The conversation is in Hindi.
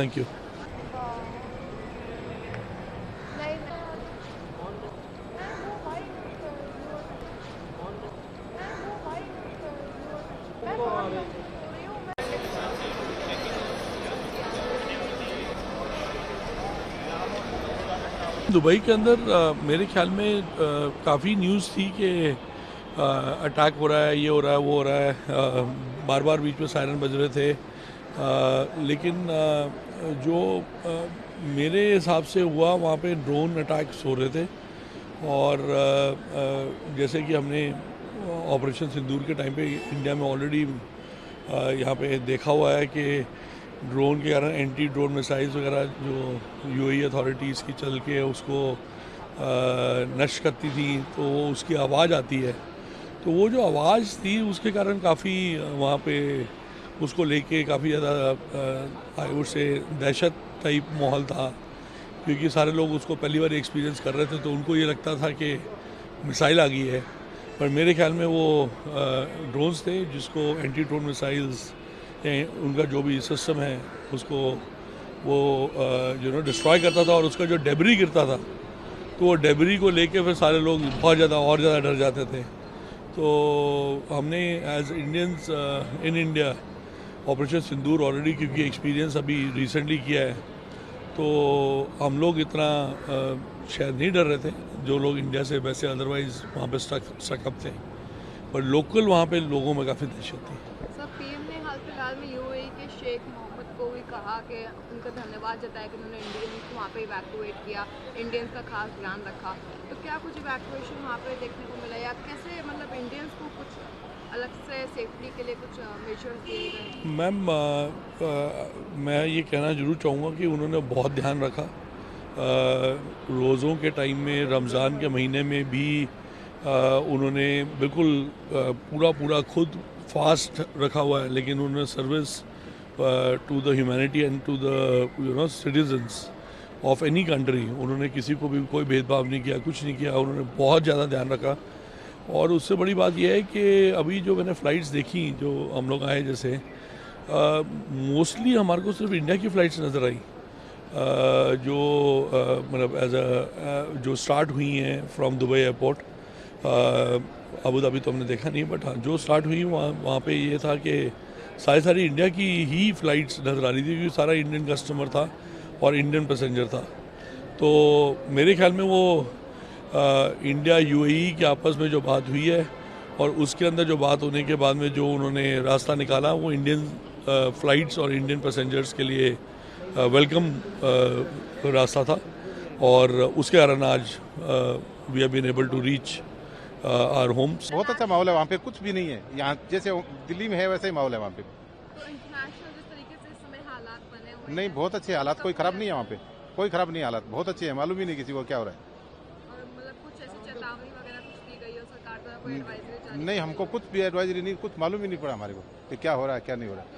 Thank you. दुबई के अंदर मेरे ख्याल में काफ़ी न्यूज़ थी कि अटैक हो रहा है, ये हो रहा है, वो हो रहा है, बार बार बीच में सायरन बज रहे थे, लेकिन जो मेरे हिसाब से हुआ वहाँ पे ड्रोन अटैक्स हो रहे थे। और जैसे कि हमने ऑपरेशन सिंदूर के टाइम पे इंडिया में ऑलरेडी यहाँ पे देखा हुआ है कि ड्रोन के कारण एंटी ड्रोन मिसाइल्स वगैरह जो यूएई अथॉरिटीज़ की चल के उसको नष्ट करती थी, तो वो उसकी आवाज़ आती है, तो वो जो आवाज़ थी उसके कारण काफ़ी वहाँ पे उसको लेके काफ़ी ज़्यादा आई वुड से दहशत टाइप माहौल था, क्योंकि सारे लोग उसको पहली बार एक्सपीरियंस कर रहे थे, तो उनको ये लगता था कि मिसाइल आ गई है। पर मेरे ख्याल में वो ड्रोन्स थे जिसको एंटी ड्रोन मिसाइल्स उनका जो भी सिस्टम है उसको वो डिस्ट्रॉय करता था, और उसका जो डेबरी गिरता था तो वो डेबरी को लेके फिर सारे लोग बहुत ज़्यादा और ज़्यादा डर जाते थे। तो हमने as Indians in India operation Sindoor already क्योंकि एक्सपीरियंस अभी रिसेंटली किया है, तो हम लोग इतना शायद नहीं डर रहे थे जो लोग इंडिया से वैसे अदरवाइज वहाँ पे स्टक थे, पर लोकल वहाँ पे लोगों में काफ़ी दहशत थी। सर, पीएम ने हाल फिलहाल में यूएई के शेख मोहम्मद को भी कहा कि उनका धन्यवाद जताया कि उन्होंने इंडियंस को वहाँ पे इवैक्यूएट किया, इंडियंस का खास ध्यान रखा। तो क्या कुछ इवैक्यूएशन वहाँ पे देखने को मिला, या कैसे मतलब इंडियंस को कुछ अलग से सेफ्टी के लिए कुछ मेजर्स दिए गए? मैम, मैं ये कहना ज़रूर चाहूँगा कि उन्होंने बहुत ध्यान रखा। रोज़ों के टाइम में, रमज़ान के महीने में भी उन्होंने बिल्कुल पूरा खुद फास्ट रखा हुआ है, लेकिन उन्होंने service to the humanity and to the citizens of any country, उन्होंने किसी को भी कोई भेदभाव नहीं किया, कुछ नहीं किया, उन्होंने बहुत ज़्यादा ध्यान रखा। और उससे बड़ी बात यह है कि अभी जो मैंने फ़्लाइट्स देखी, जो हम लोग आए जैसे, मोस्टली हमारे को सिर्फ इंडिया की फ़्लाइट्स नज़र आई, जो मतलब जो स्टार्ट हुई हैं from Dubai airport. Abu Dhabi तो हमने देखा नहीं, बट हाँ जो स्टार्ट हुई वहाँ पे ये था कि सारी इंडिया की ही फ़्लाइट्स नज़र आ रही थी, क्योंकि सारा इंडियन कस्टमर था और इंडियन पैसेंजर था। तो मेरे ख्याल में वो इंडिया यूएई के आपस में जो बात हुई है, और उसके अंदर जो बात होने के बाद में जो उन्होंने रास्ता निकाला, वो इंडियन फ़्लाइट्स और इंडियन पैसेंजर्स के लिए वेलकम रास्ता था, और उसके कारण आज we have been able to reach our homes. बहुत अच्छा माहौल है वहाँ पे, कुछ भी नहीं है यहाँ जैसे दिल्ली में है वैसे ही माहौल है वहाँ पे। तो इंटरनेशनल जिस तरीके से इस समय हालात बने हुए नहीं, बहुत अच्छे हालात, कोई खराब नहीं है वहाँ पे, कोई खराब नहीं है हालात, बहुत अच्छे हैं, मालूम ही नहीं किसी को क्या हो रहा है। और मतलब कुछ ऐसी चेतावनी वगैरह कुछ दी गई हो सरकार द्वारा, कोई एडवाइजरी जारी? नहीं, हमको कुछ भी एडवाइजरी नहीं, कुछ मालूम ही नहीं पड़ा हमारे को कि क्या हो रहा है क्या नहीं हो रहा है।